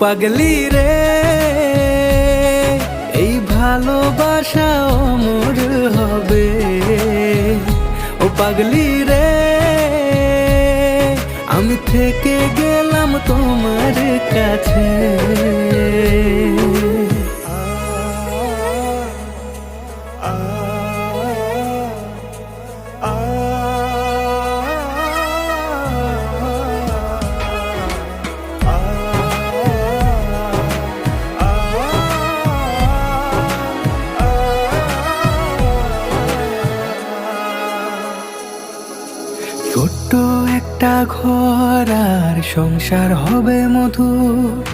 পাগলি রে, এই ভালোবাসা অমর হবে। ও পাগলি রে, আমি থেকে গেলাম তোমার কাছে। ছোট্ট একটা ঘর আর সংসার হবে মধুর,